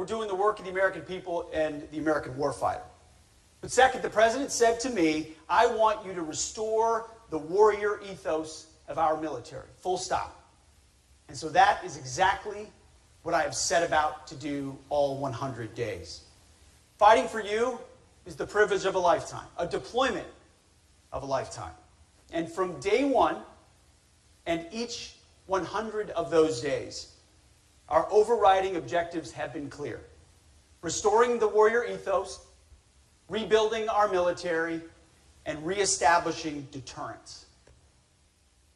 we're doing the work of the American people and the American warfighter. But second, the President said to me, I want you to restore the warrior ethos of our military, full stop. And so that is exactly what I have set about to do all 100 days. Fighting for you is the privilege of a lifetime, a deployment of a lifetime. And from day one, and each 100 of those days, our overriding objectives have been clear. Restoring the warrior ethos, rebuilding our military, and reestablishing deterrence.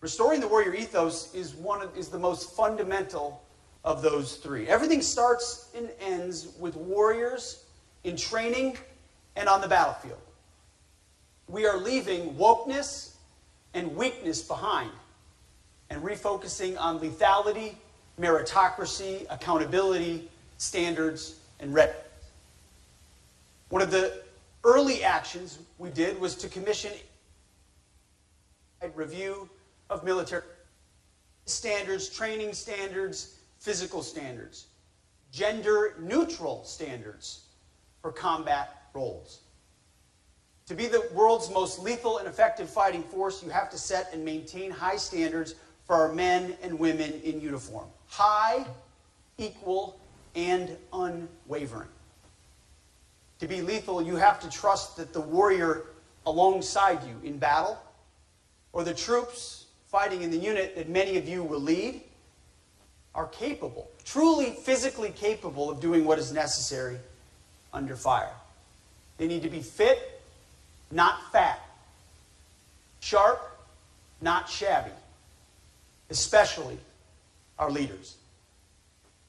Restoring the warrior ethos is the most fundamental of those three. Everything starts and ends with warriors in training and on the battlefield. We are leaving wokeness and weakness behind and refocusing on lethality, meritocracy, accountability, standards, and readiness. One of the early actions we did was to commission a review of military standards, training standards, physical standards, gender-neutral standards for combat roles. To be the world's most lethal and effective fighting force, you have to set and maintain high standards for our men and women in uniform. High, equal, and unwavering. To be lethal, you have to trust that the warrior alongside you in battle, or the troops fighting in the unit that many of you will lead, are capable, truly physically capable of doing what is necessary under fire. They need to be fit, not fat. Sharp, not shabby. Especially our leaders.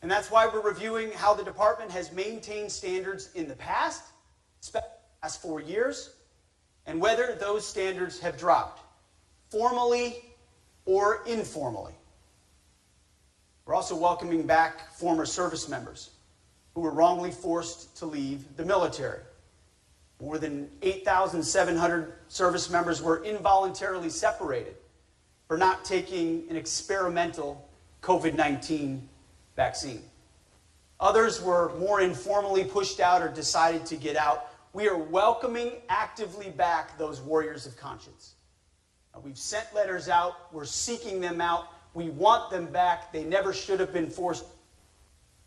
And that's why we're reviewing how the department has maintained standards in the past 4 years, and whether those standards have dropped, formally or informally. We're also welcoming back former service members who were wrongly forced to leave the military. More than 8,700 service members were involuntarily separated for not taking an experimental COVID-19 vaccine. Others were more informally pushed out or decided to get out. We are welcoming actively back those warriors of conscience. We've sent letters out. We're seeking them out. We want them back. They never should have been forced to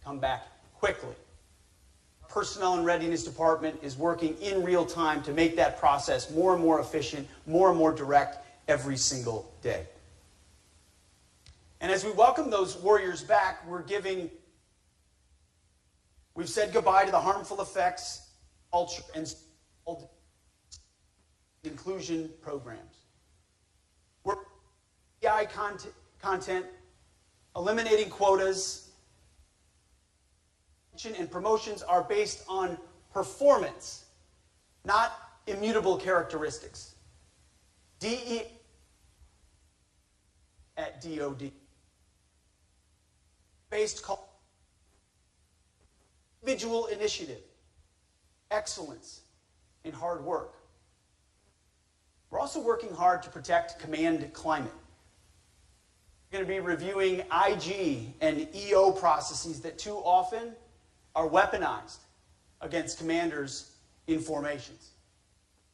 come back quickly. Personnel and Readiness Department is working in real time to make that process more and more efficient, more and more direct every single day. And as we welcome those warriors back, we've said goodbye to the harmful effects, culture, and inclusion programs. We're AI content, eliminating quotas, and promotions are based on performance, not immutable characteristics. DE at DOD. Based individual initiative, excellence, and hard work. We're also working hard to protect command climate. We're going to be reviewing IG and EO processes that too often are weaponized against commanders in formations.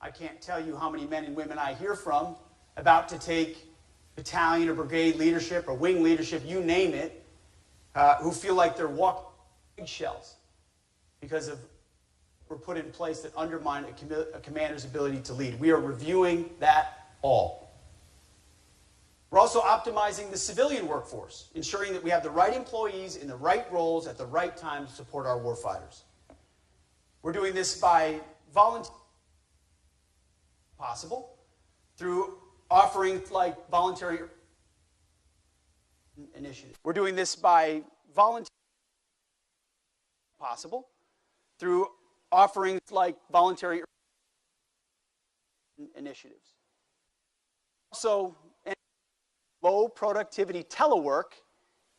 I can't tell you how many men and women I hear from about to take battalion or brigade leadership or wing leadership, you name it, who feel like they're walking eggshells because of were put in place that undermine a commander's ability to lead. We are reviewing that all. We're also optimizing the civilian workforce, ensuring that we have the right employees in the right roles at the right time to support our warfighters. We're doing this by volunteer possible through offerings like voluntary initiatives. We're doing this by volunteer possible through offerings like voluntary initiatives. Also, low productivity telework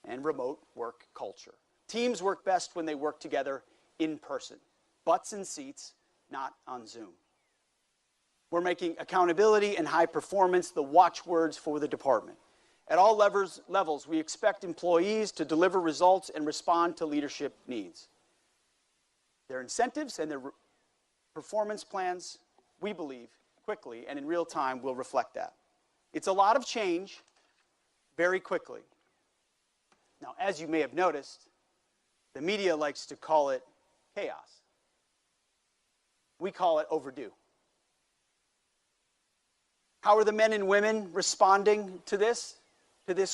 and remote work culture. Teams work best when they work together in person. Butts in seats, not on Zoom. We're making accountability and high performance the watchwords for the department. At all levels, we expect employees to deliver results and respond to leadership needs. Their incentives and their performance plans, we believe, quickly and in real time will reflect that. It's a lot of change very quickly. Now, as you may have noticed, the media likes to call it chaos. We call it overdue. How are the men and women responding to this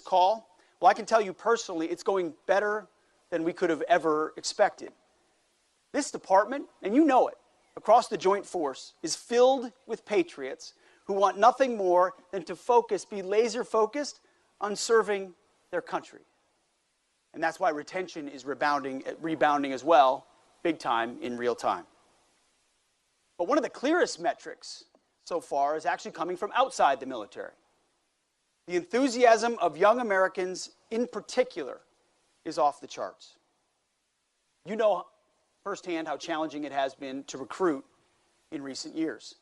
call? Well, I can tell you personally, it's going better than we could have ever expected. This department, and you know it, across the Joint Force, is filled with patriots who want nothing more than to be laser focused on serving their country. And that's why retention is rebounding as well, big time, in real time. But one of the clearest metrics so far is actually coming from outside the military. The enthusiasm of young Americans in particular is off the charts. You know firsthand how challenging it has been to recruit in recent years.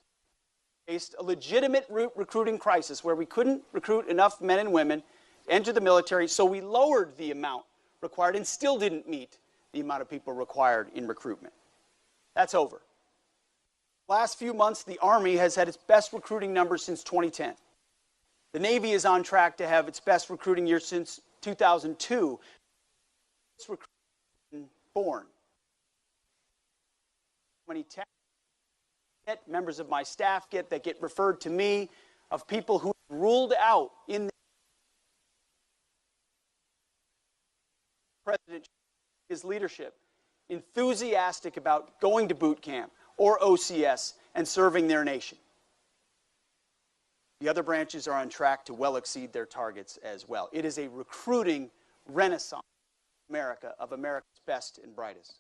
We faced a legitimate recruiting crisis where we couldn't recruit enough men and women to enter the military, so we lowered the amount required and still didn't meet the amount of people required in recruitment. That's over. Last few months, the Army has had its best recruiting numbers since 2010. The Navy is on track to have its best recruiting year since 2002. It's recruiting born. Many members of my staff that get referred to me, of people who ruled out in the President, his leadership, enthusiastic about going to boot camp or OCS and serving their nation. The other branches are on track to well exceed their targets as well. It is a recruiting renaissance in America of America's best and brightest.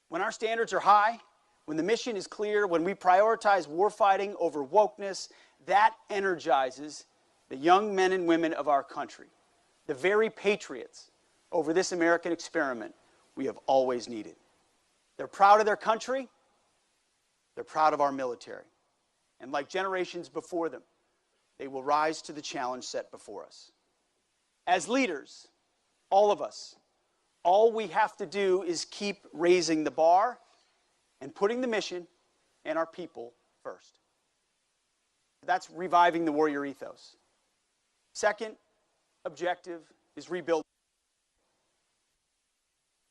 When our standards are high, when the mission is clear, when we prioritize warfighting over wokeness, that energizes the young men and women of our country, the very patriots over this American experiment we have always needed. They're proud of their country. They're proud of our military. And like generations before them, they will rise to the challenge set before us. As leaders, all of us, all we have to do is keep raising the bar and putting the mission and our people first. That's reviving the warrior ethos. Second objective is rebuilding.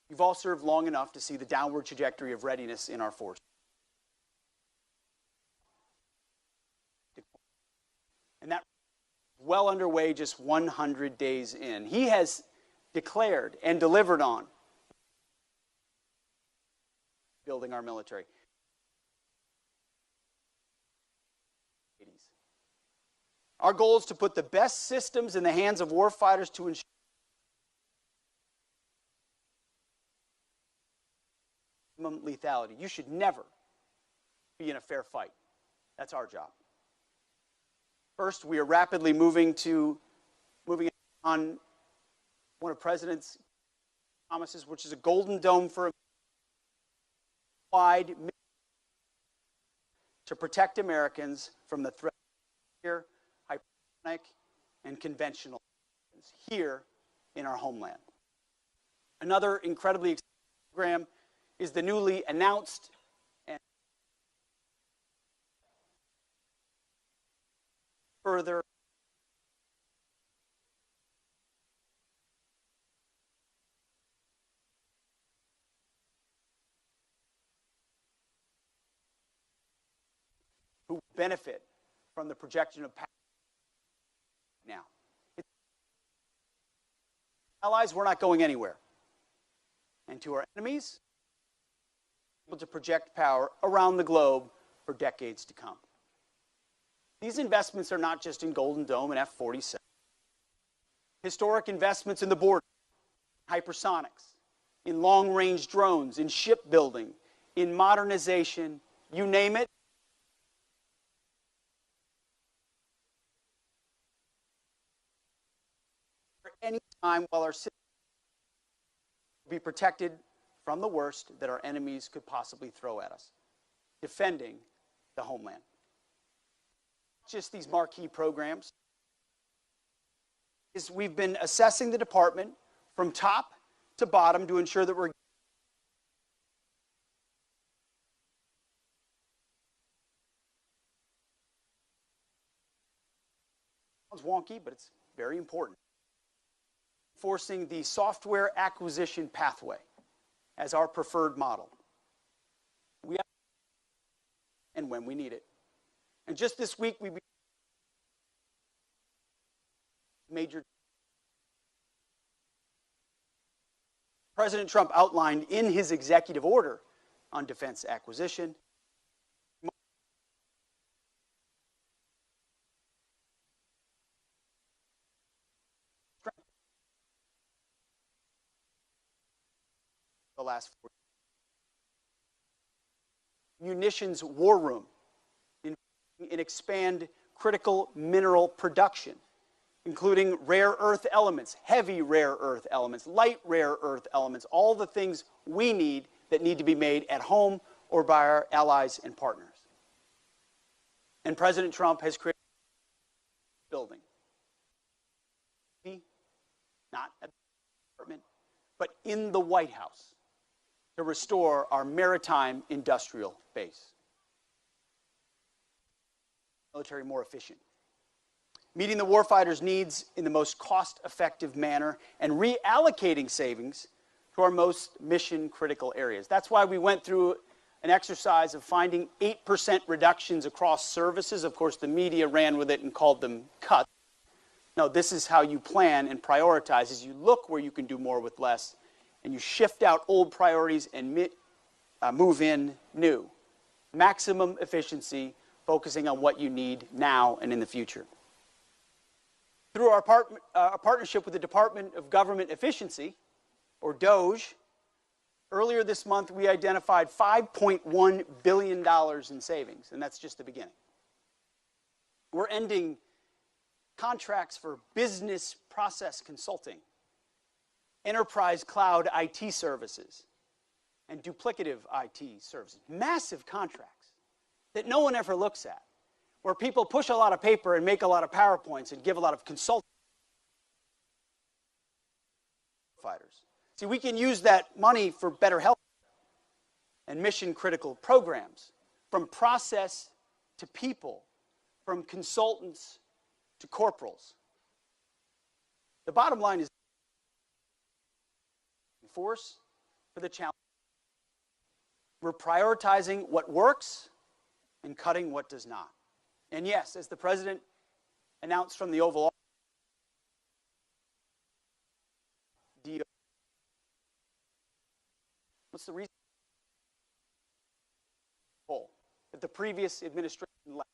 You've all served long enough to see the downward trajectory of readiness in our force. And that well underway just 100 days in. He has declared and delivered on building our military. Our goal is to put the best systems in the hands of warfighters to ensure minimum lethality. You should never be in a fair fight. That's our job. First, we are rapidly moving on one of President's promises, which is a golden dome for a wide to protect Americans from the threat of nuclear, hypersonic, and conventional weapons here in our homeland. Another incredibly exciting program is the newly announced and further who benefit from the projection of power now. Allies, we're not going anywhere. And to our enemies, able to project power around the globe for decades to come. These investments are not just in Golden Dome and F-47. Historic investments in the border, hypersonics, in long-range drones, in shipbuilding, in modernization, you name it. Any time while our citizens will be protected from the worst that our enemies could possibly throw at us, defending the homeland. Just these marquee programs. We've been assessing the department from top to bottom to ensure that we're Sounds wonky, but it's very important. Enforcing the software acquisition pathway as our preferred model. We have and when we need it. And just this week, we major President Trump outlined in his executive order on defense acquisition the last 4 years. Munitions war room and expand critical mineral production, including rare earth elements, heavy rare earth elements, light rare earth elements, all the things we need that need to be made at home or by our allies and partners. And President Trump has created a building, not at the department, but in the White House, to restore our maritime industrial base. Military more efficient. Meeting the warfighter's needs in the most cost-effective manner and reallocating savings to our most mission-critical areas. That's why we went through an exercise of finding 8% reductions across services. Of course, the media ran with it and called them cuts. No, this is how you plan and prioritize, is you look where you can do more with less, and you shift out old priorities and move in new. Maximum efficiency, focusing on what you need now and in the future. Through our partnership with the Department of Government Efficiency, or DOGE, earlier this month we identified $5.1 billion in savings, and that's just the beginning. We're ending contracts for business process consulting, enterprise cloud IT services, and duplicative IT services. Massive contracts that no one ever looks at, where people push a lot of paper and make a lot of PowerPoints and give a lot of consulting fighters. See, we can use that money for better health and mission-critical programs, from process to people, from consultants to corporals. The bottom line is force for the challenge. We're prioritizing what works and cutting what does not. And yes, as the President announced from the Oval Office, what's the reason that the previous administration left?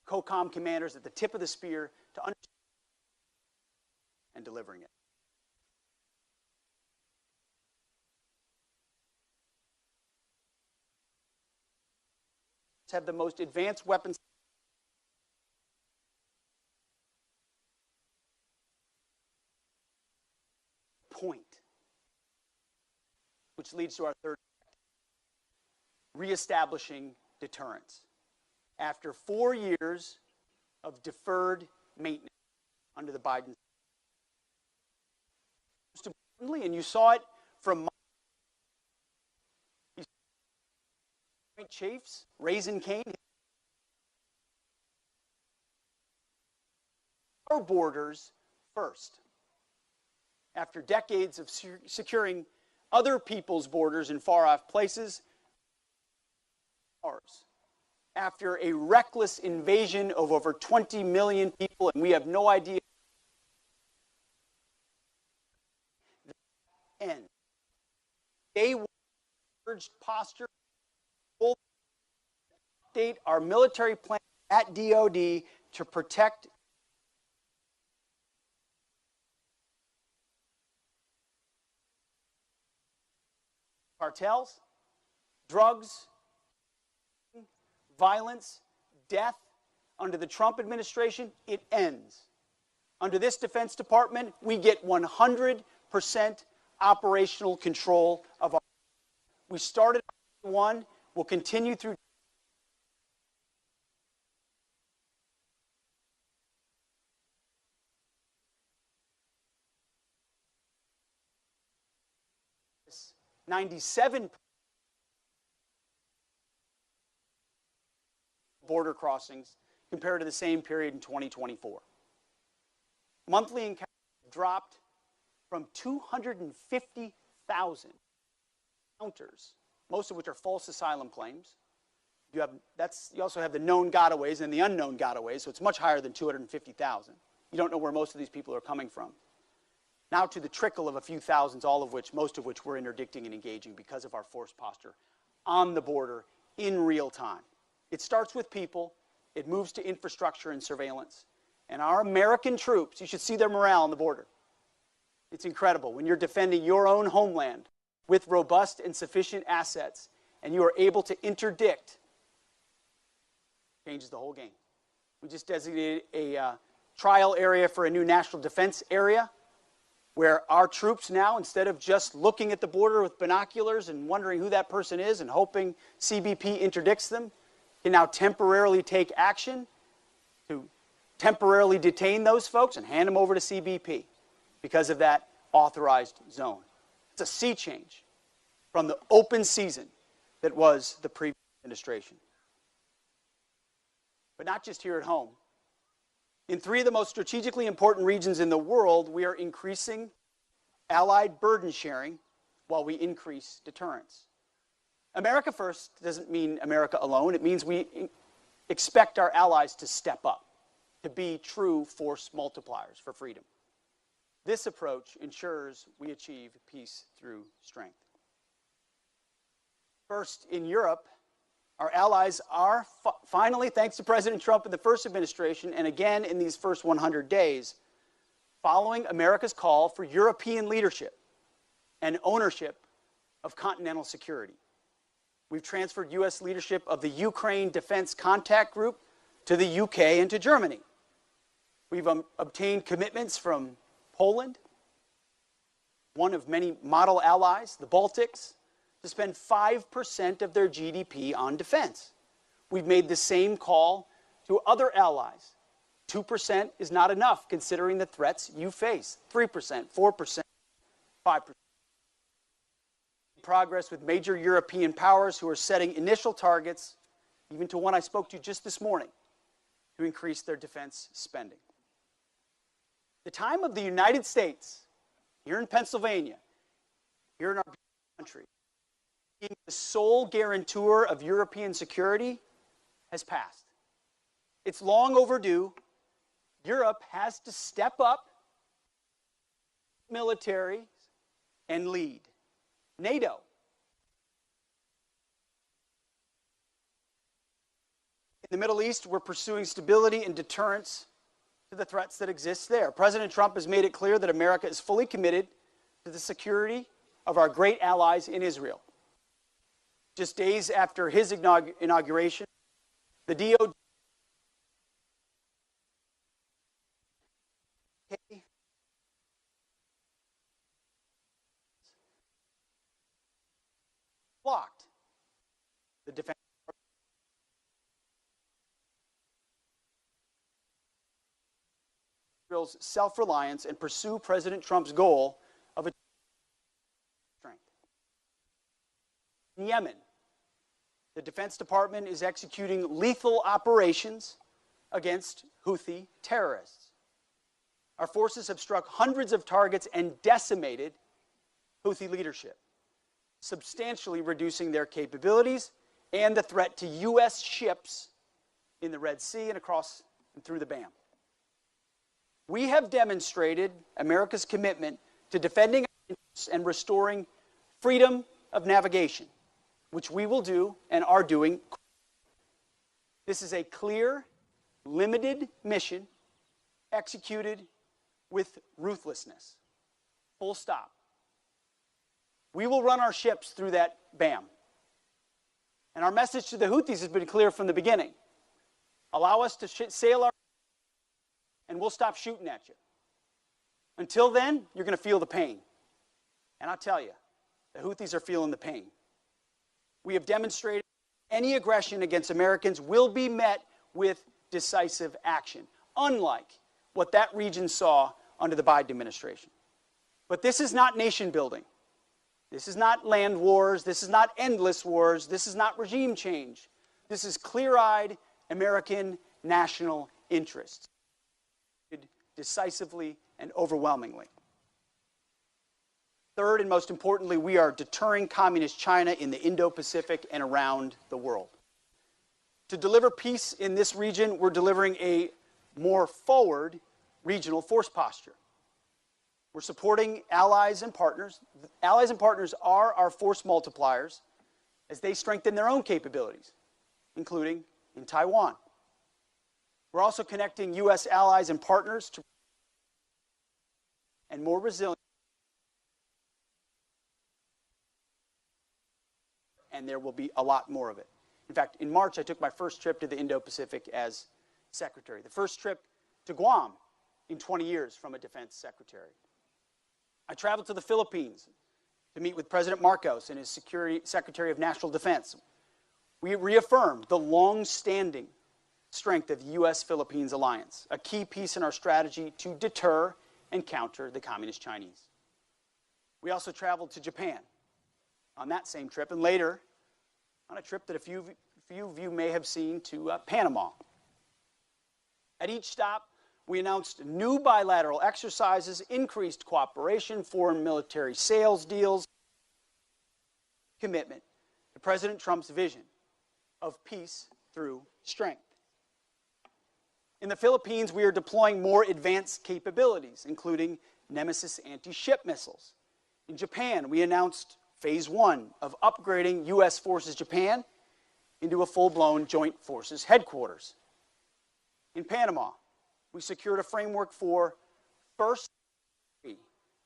COCOM commanders at the tip of the spear to understand and delivering it. Have the most advanced weapons point, which leads to our third, reestablishing deterrence. After 4 years of deferred maintenance under the Biden, most importantly, and you saw it from chiefs, Raising Cane, our borders first. After decades of securing other people's borders in far-off places, ours. After a reckless invasion of over 20 million people, and we have no idea the end. They urged posture, update our military plan at DoD to protect cartels, drugs, violence, death under the Trump administration, it ends. Under this Defense Department, we get 100% operational control of our. We started one, we'll continue through. $97 border crossings compared to the same period in 2024. Monthly encounters dropped from 250,000 encounters, most of which are false asylum claims. You also have the known gotaways and the unknown gotaways, so it's much higher than 250,000. You don't know where most of these people are coming from. Now to the trickle of a few thousands, most of which we're interdicting and engaging because of our force posture on the border in real time. It starts with people, it moves to infrastructure and surveillance. And our American troops, you should see their morale on the border. It's incredible when you're defending your own homeland with robust and sufficient assets, and you are able to interdict. Changes the whole game. We just designated a trial area for a new national defense area, where our troops now, instead of just looking at the border with binoculars and wondering who that person is and hoping CBP interdicts them, can now temporarily take action to temporarily detain those folks and hand them over to CBP because of that authorized zone. It's a sea change from the open season that was the previous administration. But not just here at home. In 3 of the most strategically important regions in the world, we are increasing allied burden sharing while we increase deterrence. America first doesn't mean America alone. It means we expect our allies to step up, to be true force multipliers for freedom. This approach ensures we achieve peace through strength. First, in Europe, our allies are finally, thanks to President Trump in the first administration, and again in these first 100 days, following America's call for European leadership and ownership of continental security. We've transferred U.S. leadership of the Ukraine Defense Contact Group to the UK and to Germany. We've obtained commitments from Poland, one of many model allies, the Baltics, to spend 5% of their GDP on defense. We've made the same call to other allies. 2% is not enough considering the threats you face. 3%, 4%, 5%. Progress with major European powers who are setting initial targets, even to one I spoke to just this morning, to increase their defense spending. The time of the United States, here in Pennsylvania, here in our country, being the sole guarantor of European security has passed. It's long overdue. Europe has to step up, military, and lead. NATO. In the Middle East, we're pursuing stability and deterrence to the threats that exist there. President Trump has made it clear that America is fully committed to the security of our great allies in Israel. Just days after his inauguration, the DOD blocked the defense. Israel's self-reliance and pursue President Trump's goal of a strength. In Yemen, the Defense Department is executing lethal operations against Houthi terrorists. Our forces have struck hundreds of targets and decimated Houthi leadership, substantially reducing their capabilities and the threat to U.S. ships in the Red Sea and across and through the BAM. We have demonstrated America's commitment to defending our interests and restoring freedom of navigation, which we will do and are doing. This is a clear, limited mission executed with ruthlessness. Full stop. We will run our ships through that BAM. And our message to the Houthis has been clear from the beginning. Allow us to sail our, and we'll stop shooting at you. Until then, you're going to feel the pain. And I'll tell you, the Houthis are feeling the pain. We have demonstrated any aggression against Americans will be met with decisive action, unlike what that region saw under the Biden administration. But this is not nation building. This is not land wars. This is not endless wars. This is not regime change. This is clear-eyed American national interests, decisively and overwhelmingly. Third, and most importantly, we are deterring communist China in the Indo-Pacific and around the world. To deliver peace in this region, we're delivering a more forward regional force posture. We're supporting allies and partners. Allies and partners are our force multipliers as they strengthen their own capabilities, including in Taiwan. We're also connecting U.S. allies and partners to and more resilient. And there will be a lot more of it. In fact, in March, I took my first trip to the Indo-Pacific as secretary. The first trip to Guam in 20 years from a defense secretary. I traveled to the Philippines to meet with President Marcos and his Secretary of National Defense. We reaffirmed the long-standing strength of the U.S.-Philippines alliance, a key piece in our strategy to deter and counter the communist Chinese. We also traveled to Japan on that same trip, and later on a trip that a few of you may have seen to Panama. At each stop, we announced new bilateral exercises, increased cooperation, foreign military sales deals, commitment to President Trump's vision of peace through strength. In the Philippines, we are deploying more advanced capabilities, including Nemesis anti-ship missiles. In Japan, we announced Phase 1 of upgrading U.S. Forces Japan into a full-blown Joint Forces headquarters. In Panama, we secured a framework for first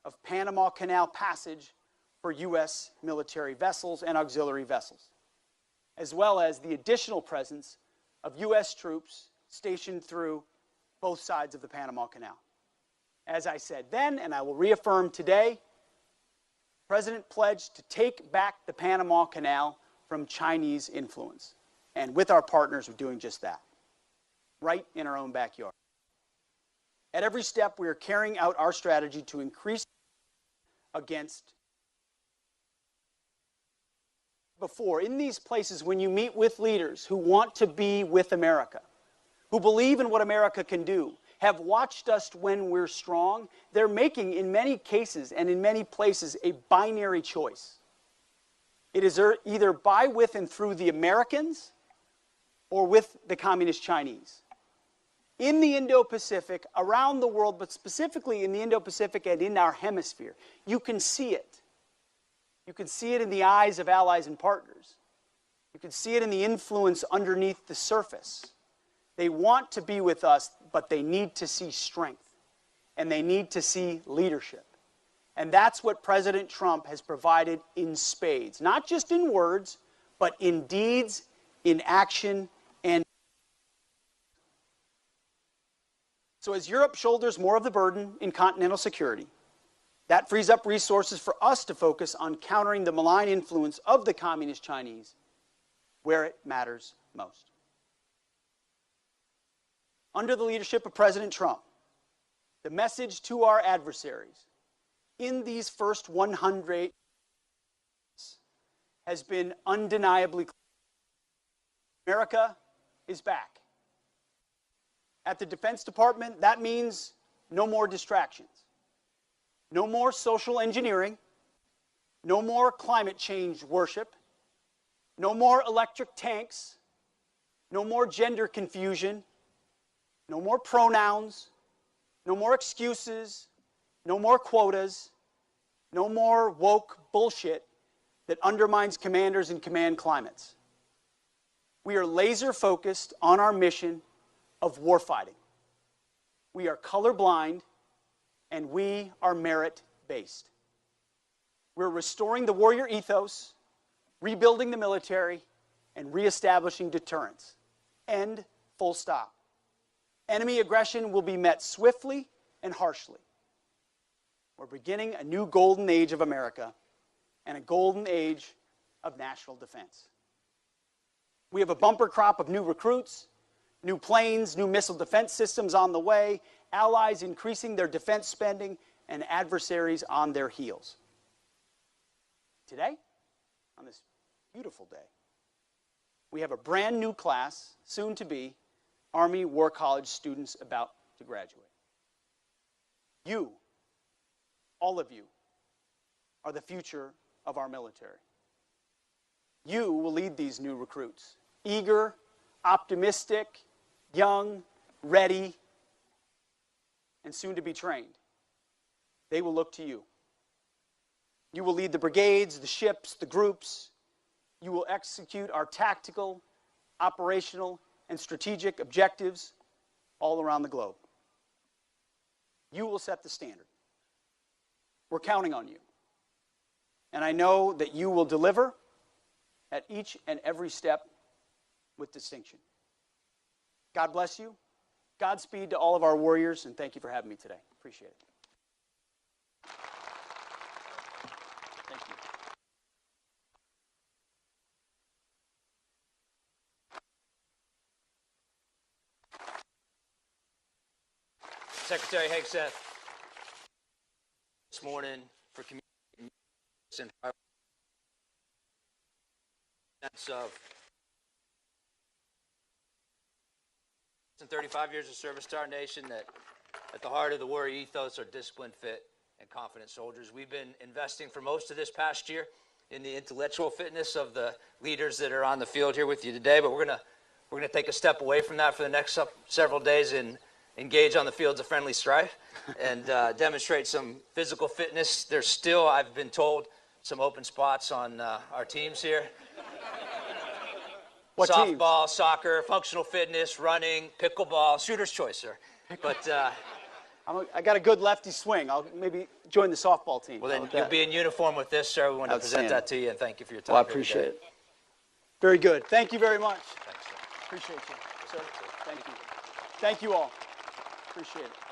of Panama Canal passage for U.S. military vessels and auxiliary vessels, as well as the additional presence of U.S. troops stationed through both sides of the Panama Canal. As I said then, and I will reaffirm today, the President pledged to take back the Panama Canal from Chinese influence. And with our partners, we're doing just that, right in our own backyard. At every step, we are carrying out our strategy to increase against before. In these places, when you meet with leaders who want to be with America, who believe in what America can do, have watched us when we're strong, they're making, in many cases and in many places, a binary choice. It is either by, with, and through the Americans or with the communist Chinese. In the Indo-Pacific, around the world, but specifically in the Indo-Pacific and in our hemisphere, you can see it. You can see it in the eyes of allies and partners. You can see it in the influence underneath the surface. They want to be with us, but they need to see strength, and they need to see leadership. And that's what President Trump has provided in spades, not just in words, but in deeds, in action, and so as Europe shoulders more of the burden in continental security, that frees up resources for us to focus on countering the malign influence of the communist Chinese where it matters most. Under the leadership of President Trump, the message to our adversaries in these first 100 has been undeniably clear. America is back. At the Defense Department, that means no more distractions, no more social engineering, no more climate change worship, no more electric tanks, no more gender confusion, no more pronouns, no more excuses, no more quotas, no more woke bullshit that undermines commanders and command climates. We are laser focused on our mission of warfighting. We are colorblind and we are merit-based. We're restoring the warrior ethos, rebuilding the military, and reestablishing deterrence. End Full stop. Enemy aggression will be met swiftly and harshly. We're beginning a new golden age of America and a golden age of national defense. We have a bumper crop of new recruits, new planes, new missile defense systems on the way, allies increasing their defense spending, and adversaries on their heels. Today, on this beautiful day, we have a brand new class, soon to be, Army War College students about to graduate. You, all of you, are the future of our military. You will lead these new recruits, eager, optimistic, young, ready, and soon to be trained. They will look to you. You will lead the brigades, the ships, the groups. You will execute our tactical, operational, and strategic objectives all around the globe. You will set the standard. We're counting on you. And I know that you will deliver at each and every step with distinction. God bless you. Godspeed to all of our warriors, and thank you for having me today. Appreciate it. Thank you. Secretary Hegseth, this morning for community and sense of 35 years of service to our nation, that at the heart of the warrior ethos are disciplined, fit, and confident soldiers. We've been investing for most of this past year in the intellectual fitness of the leaders that are on the field here with you today, but we're gonna take a step away from that for the next several days and engage on the fields of friendly strife and demonstrate some physical fitness. There's still, I've been told, some open spots on our teams here. What Softball, teams? soccer, functional fitness, running, pickleball, shooter's choice, sir. But I got a good lefty swing. I'll maybe join the softball team. well, then you'll be in uniform with this, sir. We want to present that to you, and thank you for your time. Well, I appreciate it. Very good. Thank you very much. Thanks, sir. Appreciate you, sir. Thank you. Thank you all. Appreciate it.